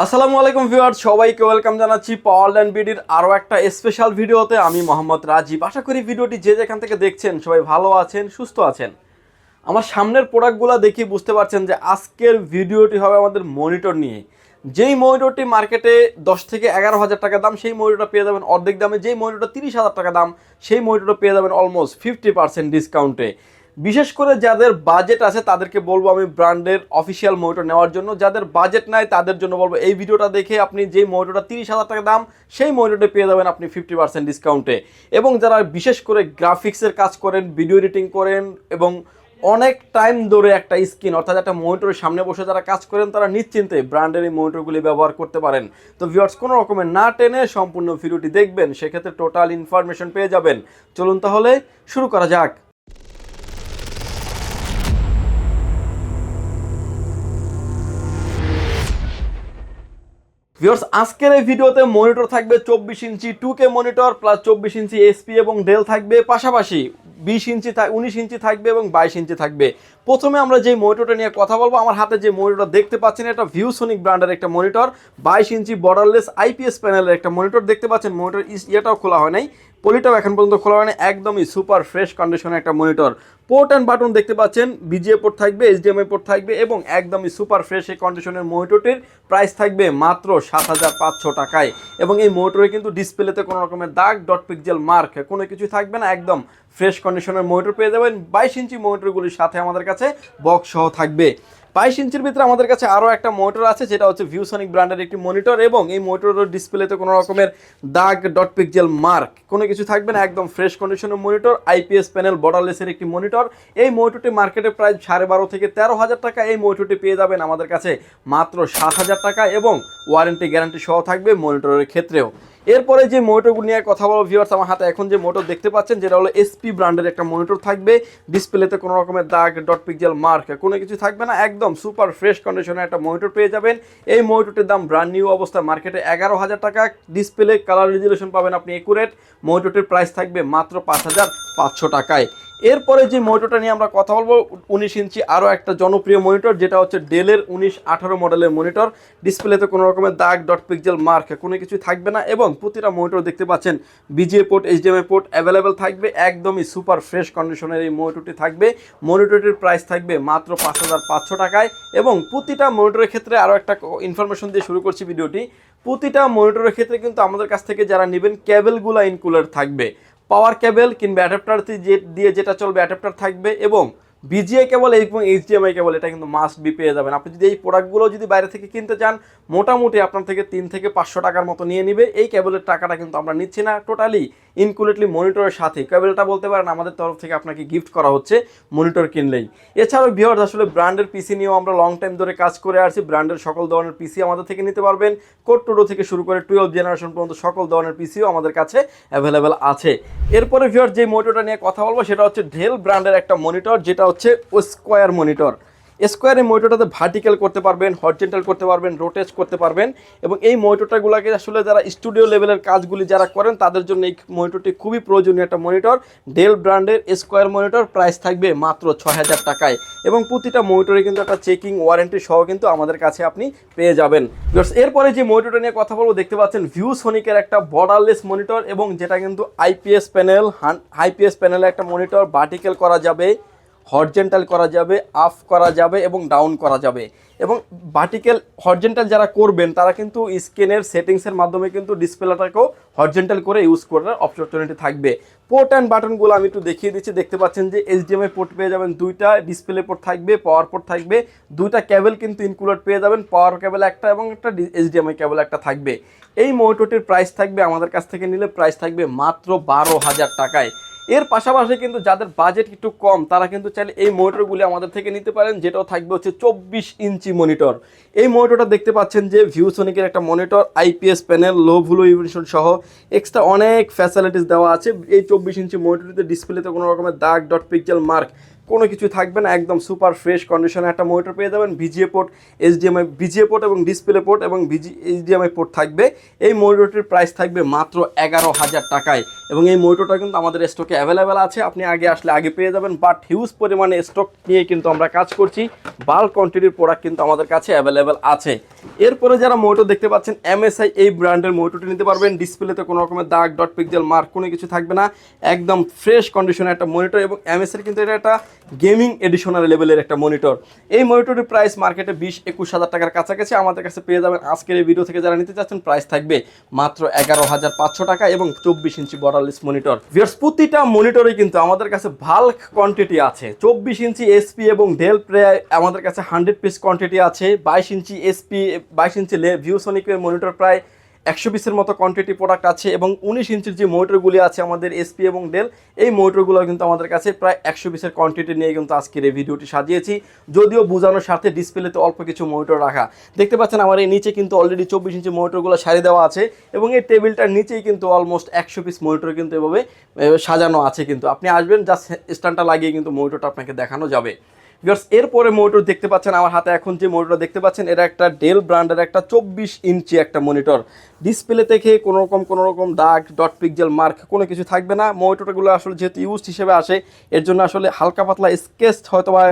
আসসালামু আলাইকুম ভিউয়ার্স, সবাইকে ওয়েলকাম জানাচ্ছি পাওয়ারল্যান্ড বিডির আরও একটা স্পেশাল ভিডিওতে। আমি মোহাম্মদ রাজীব। আশা করি ভিডিওটি যে যেখান থেকে দেখছেন সবাই ভালো আছেন, সুস্থ আছেন। আমার সামনের প্রোডাক্টগুলো দেখে বুঝতে পারছেন যে আজকের ভিডিওটি হবে আমাদের মনিটর নিয়ে। যেই মনিটরটি মার্কেটে 10 থেকে 11,000 টাকা দাম, সেই মনিটরটা পেয়ে যাবেন অর্ধেক দামে। যেই মনিটরটা 30,000 টাকা দাম, সেই মনিটরটা পেয়ে যাবেন অলমোস্ট 50% ডিসকাউন্টে। বিশেষ করে যাদের বাজেট আছে তাদেরকে বলবো আমি ব্র্যান্ডের অফিসিয়াল মনিটর নেওয়ার জন্য। যাদের বাজেট নাই তাদের জন্য বলবো এই ভিডিওটা দেখে আপনি যেই মনিটরটা 30,000 টাকা দাম, সেই মনিটরটা পেয়ে যাবেন আপনি 50% ডিসকাউন্টে। এবং যারা বিশেষ করে গ্রাফিক্সের কাজ করেন, ভিডিও এডিটিং করেন এবং অনেক টাইম ধরে একটা স্ক্রিন অর্থাৎ একটা মনিটরের সামনে বসে যারা কাজ করেন, তারা নিশ্চিন্তে ব্র্যান্ডের এই মনিটরগুলি ব্যবহার করতে পারেন। তো ভিউয়ার্স, কোনো রকমের না টেনে সম্পূর্ণ ভিডিওটি দেখবেন, সেক্ষেত্রে টোটাল ইনফরমেশন পেয়ে যাবেন। চলুন তাহলে শুরু করা যাক। ভিউয়ার্স, আজকের এই ভিডিওতে মনিটর থাকবে 24 ইঞ্চি 2K মনিটর প্লাস 24 ইঞ্চি এসপি এবং ডেল থাকবে, পাশাপাশি 20 ইঞ্চি 19 ইঞ্চি থাকবে এবং 22 ইঞ্চি থাকবে। প্রথমে আমরা যে মনিটরটা নিয়ে কথা বলবো, আমার হাতে যে মনিটরটা দেখতে পাচ্ছেন এটা ভিউসনিক ব্র্যান্ডের একটা মনিটর। 22 ইঞ্চি বর্ডারলেস আইপিএস প্যানেলের একটা মনিটর দেখতে পাচ্ছেন। মনিটর ইয়েটাও খোলা হয় নাই, পলিটাও এখন পর্যন্ত খোলা হয় না, একদমই সুপার ফ্রেশ কন্ডিশনের একটা মনিটর। পোর্ট অ্যান্ড বাটন দেখতে পাচ্ছেন, বিজিএ পোর্ট থাকবে, এইচডিএমআই পোর্ট থাকবে এবং একদমই সুপার ফ্রেশ এই কন্ডিশনের মনিটরটির প্রাইস থাকবে মাত্র 7,500 টাকায়। এবং এই মনিটরে কিন্তু ডিসপ্লেতে কোনো রকমের দাগ, ডট পিক্সেল মার্ক কোনো কিছু থাকবে না, একদম ফ্রেশ কন্ডিশনের মনিটর পেয়ে যাবেন। 22 ইঞ্চি মনিটরগুলির সাথে আমাদের কাছে বক্স সহ থাকবে। 22 ইঞ্চির ভিতরে আমাদের কাছে আরও একটা মনিটর আছে, যেটা হচ্ছে ভিউসনিক ব্র্যান্ডের একটি মনিটর। এবং এই মনিটরের ডিসপ্লেতে কোনো রকমের দাগ, ডট পিক্সেল মার্ক কোনো কিছু থাকবে না, একদম ফ্রেশ কন্ডিশনের মনিটর। আইপিএস প্যানেল বর্ডারলেসের একটি মনিটর। এই মনিটরটি মার্কেটে প্রায় 12,500 থেকে 13,000 টাকা। এই মনিটরটি পেয়ে যাবেন আমাদের কাছে মাত্র 7,000 টাকা এবং ওয়ারেন্টি গ্যারান্টি সহ থাকবে মনিটরের ক্ষেত্রেও। এরপরে যে মনিটরগুলো নিয়ে কথা বলবো ভিউয়ার্স, আমার হাতে এখন যে মনিটর দেখতে পাচ্ছেন যেটা হলো এসপি ব্র্যান্ডের একটা মনিটর থাকবে। ডিসপ্লেতে কোনো রকমের দাগ, ডট পিক্সেল মার্ক কোনো কিছু থাকবে না, একদম সুপার ফ্রেশ কন্ডিশনের একটা মনিটর পেয়ে যাবেন। এই মনিটরটির দাম ব্র্যান্ড নিউ অবস্থা মার্কেটে 11,000 টাকা। ডিসপ্লে কালার রেজুলেশন পাবেন আপনি একুরেট। মনিটরটির প্রাইস থাকবে মাত্র 5,500 টাকায়। এরপরে যে মনিটরটা নিয়ে আমরা কথা বলবো, 19 ইঞ্চি আরও একটা জনপ্রিয় মনিটর, যেটা হচ্ছে ডেলের 1918 মডেলের মনিটর। ডিসপ্লেতে কোনো রকমের দাগ, ডট পিক্সেল মার্ক কোনো কিছু থাকবে না এবং প্রতিটা মনিটর দেখতে পাচ্ছেন VGA port, HDMI port available থাকবে। একদমই সুপার ফ্রেশ কন্ডিশনের এই মনিটরটি থাকবে। মনিটরটির প্রাইস থাকবে মাত্র 5,500 টাকায়। এবং প্রতিটা মনিটরের ক্ষেত্রে আরও একটা ইনফরমেশন দিয়ে শুরু করছি ভিডিওটি। প্রতিটা মনিটরের ক্ষেত্রে কিন্তু আমাদের কাছ থেকে যারা নেবেন কেবলগুলো ইনক্লুডেড থাকবে। পাওয়ার কেবল কিংবা অ্যাডাপ্টার দিয়ে যেটা চলবে অ্যাডাপ্টার থাকবে এবং বিজিএ কেবল এবং এইচডিএমআই কেবল, এটা কিন্তু মাস্ট বি পেয়ে যাবেন। আপনি যদি এই প্রোডাক্টগুলো যদি বাইরে থেকে কিনতে চান, মোটামুটি আপনার থেকে 3 থেকে 500 টাকার মতো নিয়ে নিবে। এই কেবলের টাকাটা কিন্তু আমরা নিচ্ছি না, টোটালি ইনক্লুডেডলি মনিটরের সাথে কেবলটা বলতে পারেন আমাদের তরফ থেকে আপনাকে গিফট করা হচ্ছে মনিটর কিনলেই। এছাড়াও ভিউয়ার্স, আসলে ব্র্যান্ডের পিসি নিয়েও আমরা লং টাইম ধরে কাজ করে আসছি। ব্র্যান্ডের সকল ধরনের পিসি আমাদের থেকে নিতে পারবেন। কোড টুডো থেকে শুরু করে 12 জেনারেশন পর্যন্ত সকল ধরনের পিসিও আমাদের কাছে অ্যাভেলেবেল আছে। এরপরে ভিউয়ার্স, যে মনিটরটা নিয়ে কথা বলবো সেটা হচ্ছে ডেল ব্র্যান্ডের একটা মনিটর, যেটা হচ্ছে স্কোয়ার মনিটর। স্কোয়ার এই মনিটরটাতে ভার্টিক্যাল করতে পারবেন, হরিজন্টাল করতে পারবেন, রোটেট করতে পারবেন। এবং এই মনিটরটাগুলোকে আসলে যারা স্টুডিও লেভেলের কাজগুলি যারা করেন তাদের জন্য এই মনিটরটি খুবই প্রয়োজনীয় একটা মনিটর। ডেল ব্র্যান্ডের স্কোয়ার মনিটর প্রাইস থাকবে মাত্র 6,000 টাকায়। এবং প্রতিটা মনিটরে কিন্তু একটা চেকিং ওয়ারেন্টি সহ কিন্তু আমাদের কাছে আপনি পেয়ে যাবেন। এরপরে যে মনিটরটা নিয়ে কথা বলবো, দেখতে পাচ্ছেন ভিউসনিকের একটা বর্ডারলেস মনিটর এবং যেটা কিন্তু আইপিএস প্যানেলের একটা মনিটর। ভার্টিক্যাল করা যাবে, হরিজন্টাল করা যাবে, আপ করা যাবে এবং ডাউন করা যাবে। এবং ভার্টিক্যাল হরিজন্টাল যারা করবেন তারা কিন্তু স্ক্রিনের সেটিংসের মাধ্যমে কিন্তু ডিসপ্লেটাকেও হরিজন্টাল করে ইউজ করার অপরচুনিটি থাকবে। পোর্ট অ্যান্ড বাটনগুলো আমি একটু দেখিয়ে দিচ্ছি। দেখতে পাচ্ছেন যে এইচডিএমআই পোর্ট পেয়ে যাবেন 2টা, ডিসপ্লে পোর্ট থাকবে, পাওয়ার পোর্ট থাকবে, 2টা কেবল কিন্তু ইনক্লুডেড পেয়ে যাবেন। পাওয়ার কেবল একটা এবং একটা এইচডিএমআই কেবল একটা থাকবে। এই মনিটরটির প্রাইস থাকবে আমাদের কাছ থেকে নিলে প্রাইস থাকবে মাত্র 12,000 টাকায়। এর পাশাপাশি কিন্তু যাদের বাজেট একটু কম তারা কিন্তু চাইলে এই মনিটরগুলি আমাদের থেকে নিতে পারেন, যেটাও থাকবে হচ্ছে 24 ইঞ্চি মনিটর। এই মনিটরটা দেখতে পাচ্ছেন যে ভিউসনিকের একটা মনিটর, আইপিএস প্যানেল, লো ভ্যালু ইলুমিনেশন সহ এক্সট্রা অনেক ফ্যাসিলিটিস দেওয়া আছে। এই 24 ইঞ্চি মনিটরটিতে ডিসপ্লেতে কোনো রকমের দাগ, ডট পিক্সেল মার্ক কোনো কিছু থাকবে না, একদম সুপার ফ্রেশ কন্ডিশনে একটা মনিটর পেয়ে যাবেন। ভিজিএ পোর্ট, ভিজিএ পোর্ট এবং ডিসপ্লে পোর্ট এবং এইচডিএমআই পোর্ট থাকবে। এই মনিটরটির প্রাইস থাকবে মাত্র 11,000 টাকায় এবং এই মনিটরটা কিন্তু আমাদের স্টকে অ্যাভেলেবেল আছে। আপনি আগে আসলে আগে পেয়ে যাবেন, বাট হিউজ পরিমাণে স্টক নিয়ে কিন্তু আমরা কাজ করছি। বাল্ক কোয়ান্টিটির প্রোডাক্ট কিন্তু আমাদের কাছে অ্যাভেলেবেল আছে। এরপরে যারা মনিটর দেখতে পাচ্ছেন, এমএসআই এই ব্র্যান্ডের মনিটরটি নিতে পারবেন। ডিসপ্লেতে কোনো রকমের দাগ, ডট পিক্সেল মার্ক কোনো কিছু থাকবে না, একদম ফ্রেশ কন্ডিশনের একটা মনিটর এবং এমএসআই কিন্তু এটা একটা গেমিং এডিশনাল লেভেলের একটা মনিটর। এই মনিটরের প্রাইস মার্কেটে 20-21 হাজার টাকার কাছাকাছি, আমাদের কাছে পেয়ে যাবেন। আজকের এই ভিডিও থেকে যারা নিতে চাচ্ছেন প্রাইস থাকবে মাত্র 11,500 টাকা এবং 24 ইঞ্চি বর্ডারলেস মনিটর। ভিউয়ার্স, প্রতিটা মনিটরে কিন্তু আমাদের কাছে বাল্ক কোয়ান্টিটি আছে। 24 ইঞ্চি এসপি এবং ডেল প্রায় আমাদের কাছে 100 পিস কোয়ান্টিটি আছে। 22 ইঞ্চি এসপি, 22 ইঞ্চি ভিউসনিকের মনিটর প্রায় 100 পিসের মতো কোয়ান্টিটি প্রোডাক্ট আছে এবং 19 ইঞ্চির যে মনিটরগুলি আছে আমাদের এসপি এবং ডেল, এই মনিটরগুলো কিন্তু আমাদের কাছে প্রায় 100 পিসের কোয়ান্টিটি নিয়ে কিন্তু আজকের এই ভিডিওটি সাজিয়েছি। যদিও বোঝানোর স্বার্থে ডিসপ্লেতে অল্প কিছু মনিটর রাখা। দেখতে পাচ্ছেন আমার এই নিচে কিন্তু অলরেডি 24 ইঞ্চি মনিটরগুলো সারিয়ে দেওয়া আছে এবং এই টেবিলটার নিচেই কিন্তু অলমোস্ট 100 পিস মনিটর কিন্তু এভাবে সাজানো আছে। কিন্তু আপনি আসবেন, জাস্ট স্ট্যান্ডটা লাগিয়ে কিন্তু মনিটরটা আপনাকে দেখানো যাবে। ভিউয়ার্স, এরপরে মনিটর দেখতে পাচ্ছেন আমার হাতে এখন যে মনিটর দেখতে পাচ্ছেন, এটা একটা ডেল ব্র্যান্ডের একটা 24 ইঞ্চি একটা মনিটর। ডিসপ্লে থেকে কোনো রকম দাগ, ডট পিক্সেল মার্ক কোনো কিছু থাকবে না। মনিটরগুলো আসলে যেহেতু ইউজ হিসেবে আসে, এর জন্য আসলে হালকা পাতলা স্কেচ হয়তো বা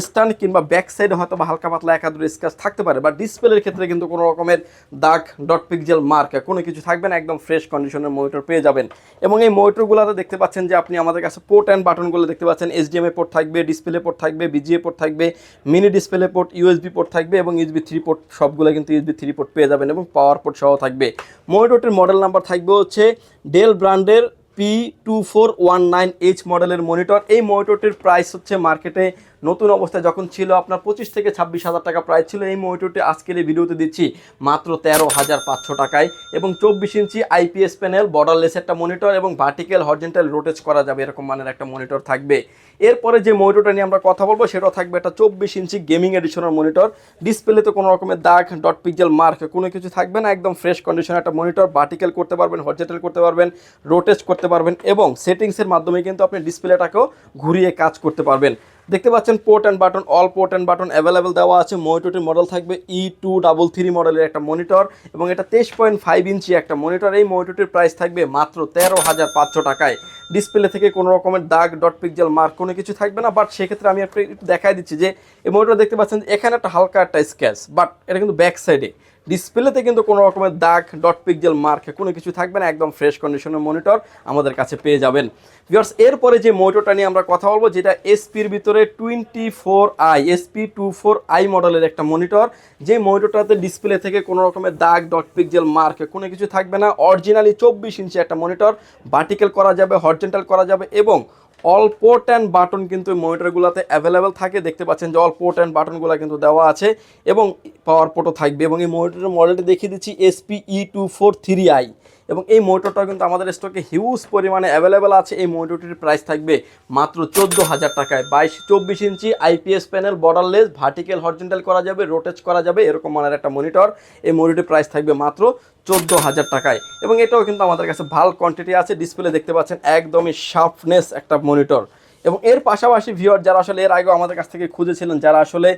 স্ট্যান্ড কিংবা ব্যাক সাইডে হয়তো বা হালকা পাতলা একাদুর স্কেচ থাকতে পারে, বা ডিসপ্লের ক্ষেত্রে কিন্তু কোনো রকমের দাগ, ডট পিক্সেল মার্ক কোনো কিছু থাকবে না, একদম ফ্রেশ কন্ডিশনের মনিটর পেয়ে যাবেন। এবং এই মনিটরগুলোতে দেখতে পাচ্ছেন যে আপনি আমাদের কাছে পোর্ট অ্যান্ড বাটনগুলো দেখতে পাচ্ছেন। এইচডিএমআই পোর্ট থাকবে, ডিসপ্লে পোর্ট থাকবে, ভিজিএ পোর্ট থাকবে, mini display port, USB port থাকবে এবং ইউএসবি 3 পোর্ট, সবগুলো কিন্তু ইউএসবি 3 পোর্ট পেয়ে যাবেন এবং পাওয়ার পোর্ট সহ থাকবে। মনিটরটির মডেল নাম্বার থাকবে হচ্ছে ডেল ব্র্যান্ডের P2419H মডেলের মনিটর। এই মনিটরটির প্রাইস হচ্ছে মার্কেটে নতুন অবস্থায় যখন ছিল আপনার 25 থেকে 26 হাজার টাকা প্রাইস ছিল। এই মনিটরটি আজকের এই ভিডিওতে দিচ্ছি মাত্র 13,500 টাকায় এবং 24 ইঞ্চি আইপিএস প্যানেল, বর্ডারলেস একটা মনিটর এবং ভার্টিক্যাল হরিজন্টাল রোটেট করা যাবে এরকম মানের একটা মনিটর থাকবে। এরপরে যে মনিটরটা নিয়ে আমরা কথা বলবো সেটাও থাকবে একটা 24 ইঞ্চি গেমিং এডিশনের মনিটর। ডিসপ্লেতে কোনো রকমের দাগ, ডট পিক্সেল মার্ক কোনো কিছু থাকবে না, একদম ফ্রেশ কন্ডিশনের একটা মনিটর। ভার্টিক্যাল করতে পারবেন, হরিজন্টাল করতে পারবেন, রোটেট করতে পারবেন এবং সেটিংসের মাধ্যমে কিন্তু আপনি ডিসপ্লেটাকেও ঘুরিয়ে কাজ করতে পারবেন। দেখতে পাচ্ছেন port and button, all port and button available দেওয়া আছে। মনিটরটির মডেল থাকবে E233 মডেলের একটা মনিটর এবং এটা 23.5 ইঞ্চি একটা মনিটর। এই মনিটরটির প্রাইস থাকবে মাত্র 13,500 টাকায়। ডিসপ্লে থেকে কোনো রকমের দাগ, ডট পিক্সেল মার্ক কোনো কিছু থাকবে না, বাট সেক্ষেত্রে আমি আপনাকে একটু দেখাই দিচ্ছি যে এই মনিটর দেখতে পাচ্ছেন এখানে একটা হালকা একটা স্ক্র্যাচ, বাট এটা কিন্তু ব্যাক সাইডে। ডিসপ্লেতে কিন্তু কোনো রকমের দাগ, ডট পিক্সেল মার্ক কোনো কিছু থাকবে না, একদম ফ্রেশ কন্ডিশনের মনিটর আমাদের কাছে পেয়ে যাবেন। ভিউয়ার্স, এরপরে যে মনিটরটা নিয়ে আমরা কথা বলবো, যেটা এসপির ভিতরে 24i SP24i মডেলের একটা মনিটর। যে মনিটরটাতে ডিসপ্লে থেকে কোনো রকমের দাগ, ডট পিক্সেল মার্ক কোনো কিছু থাকবে না। অরিজিনালি 24 ইঞ্চি একটা মনিটর, ভার্টিক্যাল করা যাবে, হরিজন্টাল করা যাবে এবং অল পোর্ট অ্যান্ড বাটন কিন্তু মনিটরগুলোতে অ্যাভেলেবেল থাকে। দেখতে পাচ্ছেন যে অল পোর্ট অ্যান্ড বাটনগুলো কিন্তু দেওয়া আছে এবং পাওয়ার পোর্টও থাকবে এবং এই মনিটরের মডেলটি দেখিয়ে দিচ্ছি SPE243i এবং এই মনিটরটা কিন্তু আমাদের স্টকে হিউজ পরিমাণে অ্যাভেলেবেল আছে। এই মনিটরটির প্রাইস থাকবে মাত্র 14,000 টাকায়। 24 inch IPS panel, borderless, vertical horizontal করা যাবে, রোটেট করা যাবে এরকম মানের একটা মনিটর। এই মনিটরের প্রাইস থাকবে মাত্র 14,000 টাকায় এবং এটাও কিন্তু আমাদের কাছে ভালো কোয়ান্টিটি আছে। ডিসপ্লে দেখতে পাচ্ছেন একদমই শার্পনেস একটা মনিটর এবং এর পাশাপাশি ভিউয়ার যারা আসলে এর আগেও আমাদের কাছ থেকে খুঁজেছিলেন, যারা আসলে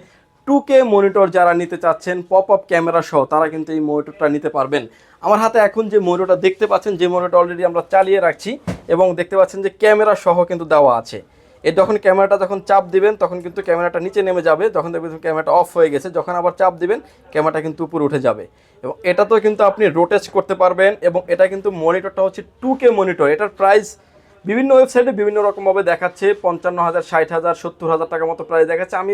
2K মনিটর যারা নিতে চাচ্ছেন পপ আপ ক্যামেরা সহ, তারা কিন্তু এই মনিটরটা নিতে পারবেন। আমার হাতে এখন যে মনিটরটা দেখতে পাচ্ছেন, যে মনিটরটা অলরেডি আমরা চালিয়ে রাখছি এবং দেখতে পাচ্ছেন যে ক্যামেরা সহ কিন্তু দেওয়া আছে। এর যখন ক্যামেরাটা যখন চাপ দিবেন তখন কিন্তু ক্যামেরাটা নিচে নেমে যাবে, যখন দেখবেন ক্যামেরাটা অফ হয়ে গেছে, যখন আবার চাপ দিবেন ক্যামেরাটা কিন্তু উপরে উঠে যাবে এবং এটাতেও কিন্তু আপনি রোটেট করতে পারবেন এবং এটা কিন্তু মনিটরটা হচ্ছে 2K মনিটর। এটার প্রাইস বিভিন্ন ওয়েবসাইটে বিভিন্ন রকমভাবে দেখাচ্ছে, 55,000, 60,000, 70,000 টাকার মতো প্রাইস দেখাচ্ছে। আমি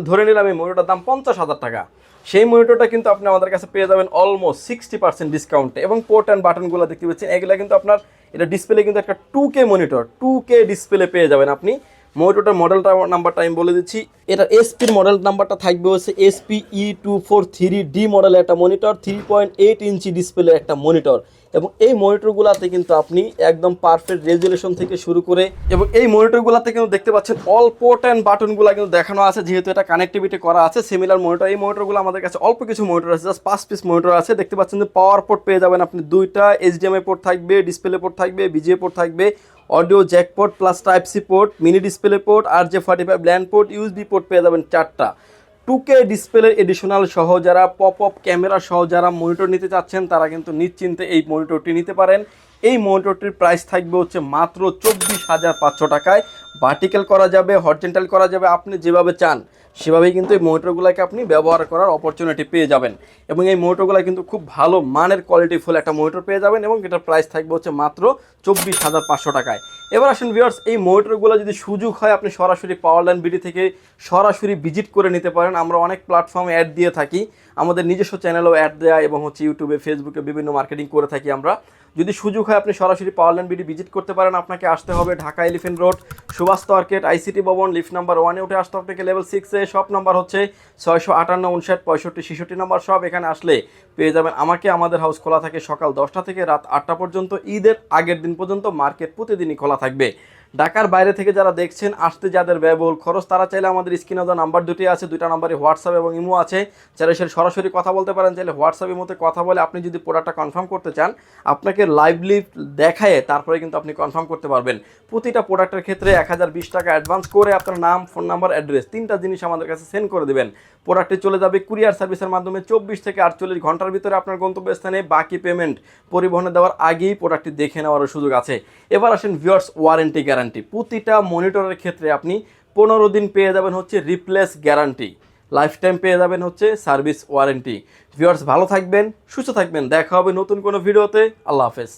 ধরে নিলাম এই মনিটরটার দাম 50,000 টাকা। সেই মনিটরটা কিন্তু আপনি আমাদের কাছে পেয়ে যাবেন অলমোস্ট 60% ডিসকাউন্টে এবং পোর্ট অ্যান্ড বাটনগুলো দেখতে পাচ্ছেন এগুলো কিন্তু আপনার, এটা ডিসপ্লে কিন্তু একটা 2K মনিটর, 2K ডিসপ্লে পেয়ে যাবেন আপনি। মনিটরটার মডেলটা নাম্বারটা আমি বলে দিচ্ছি, এটা এসপির মডেল নাম্বারটা থাকবে হচ্ছে SPE243D মডেলের একটা মনিটর, 3.8 ইঞ্চি ডিসপ্লে একটা মনিটর এবং এই মনিটরগুলোতে কিন্তু আপনি একদম পারফেক্ট রেজুলেশন থেকে শুরু করে এবং এই মনিটরগুলোতে কিন্তু দেখতে পাচ্ছেন অল পোর্ট অ্যান্ড বাটনগুলো কিন্তু দেখানো আছে, যেহেতু এটা কানেক্টিভিটি করা আছে সিমিলার মনিটর। এই মনিটরগুলো আমাদের কাছে অল্প কিছু মনিটর আছে, জাস্ট 5 পিস মনিটর আছে। দেখতে পাচ্ছেন যে পাওয়ার পোর্ট পেয়ে যাবেন আপনি 2টা, এইচডিএমআই পোর্ট থাকবে, ডিসপ্লে পোর্ট থাকবে, ভিজিএ পোর্ট থাকবে, audio jack port plus type C port, mini display port, RJ45 LAN port, USB port পেয়ে যাবেন 4টা। 2K ডিসপ্লে এডিশনাল সহ যারা পপ আপ ক্যামেরা সহ যারা মনিটর নিতে চাচ্ছেন তারা কিন্তু নিশ্চিন্তে এই মনিটরটি নিতে পারেন। এই মনিটরটির প্রাইস থাকবে হচ্ছে মাত্র 24,500 টাকায়। ভার্টিক্যাল করা যাবে, হরিজন্টাল করা যাবে, আপনি যেভাবে চান সেভাবেই কিন্তু এই মনিটরগুলোকে আপনি ব্যবহার করার অপরচুনিটি পেয়ে যাবেন। এবং এই মনিটরগুলো কিন্তু খুব ভালো মানের কোয়ালিটিফুল একটা মনিটর পেয়ে যাবেন এবং এটার প্রাইস থাকবে হচ্ছে মাত্র 24,500 টাকায়। এবার আসুন ভিউয়ার্স, এই মনিটরগুলো যদি সুযোগ হয় আপনি সরাসরি পাওয়ারল্যান্ড বিডি থেকে সরাসরি ভিজিট করে নিতে পারেন। আমরা অনেক প্ল্যাটফর্মে অ্যাড দিয়ে থাকি, আমাদের নিজস্ব চ্যানেলেও অ্যাড দেয়া এবং হচ্ছে ইউটিউবে, ফেসবুকে বিভিন্ন মার্কেটিং করে থাকি আমরা। যদি সুযোগ হয় আপনি সরাসরি পাওয়ারল্যান্ড বিডি ভিজিট করতে পারেন। আপনাকে আসতে হবে Dhaka elephant road, Subhash market, ICT Bhaban, lift number 1-এ উঠে আসতে আপনাকে লেভেল 6-এ। শপ নাম্বার হচ্ছে 658, 59, 65, 66 নম্বর শপ। এখানে আসলে পেয়ে যাবেন আমাকে। আমাদের হাউস খোলা থাকে সকাল 10টা থেকে রাত 8টা পর্যন্ত। ঈদের আগের দিন পর্যন্ত মার্কেট প্রতিদিনই খোলা থাকবে। ঢাকার বাইরে থেকে যারা দেখছেন, আসতে যাদের ব্যয়বহুল খরচ, তারা চাইলে আমাদের স্ক্রিনে দেওয়া নাম্বার দুটি আছে, দুইটা নাম্বারে হোয়াটসঅ্যাপ এবং ইমো আছে, চাইলে সে সরাসরি কথা বলতে পারেন। চাইলে হোয়াটসঅ্যাপ ইমোতে কথা বলে আপনি যদি প্রোডাক্টটা কনফার্ম করতে চান, আপনাকে লাইভলি দেখায় তারপরে কিন্তু আপনি কনফার্ম করতে পারবেন। প্রতিটা প্রোডাক্টের ক্ষেত্রে 1020 টাকা অ্যাডভান্স করে আপনার নাম, ফোন নাম্বার, অ্যাড্রেস 3টা জিনিস আমাদের কাছে সেন্ড করে দেবেন। প্রোডাক্টটি চলে যাবে কুরিয়ার সার্ভিসের মাধ্যমে 24 থেকে 48 ঘন্টার ভিতরে আপনার গন্তব্যস্থানে। বাকি পেমেন্ট পরিবহনে দেওয়ার আগেই প্রোডাক্টটি দেখে নেওয়ারও সুযোগ আছে। এবার আসেন ভিউয়ার্স, ওয়ারেন্টি গ্যারান্টি। প্রতিটা মনিটরের ক্ষেত্রে আপনি 15 দিন পেয়ে যাবেন হচ্ছে রিপ্লেস গ্যারান্টি, লাইফ টাইম পেয়ে যাবেন হচ্ছে সার্ভিস ওয়ারেন্টি। ভিউয়ার্স ভালো থাকবেন, সুস্থ থাকবেন, দেখা হবে নতুন কোনো ভিডিওতে। আল্লাহ হাফেজ।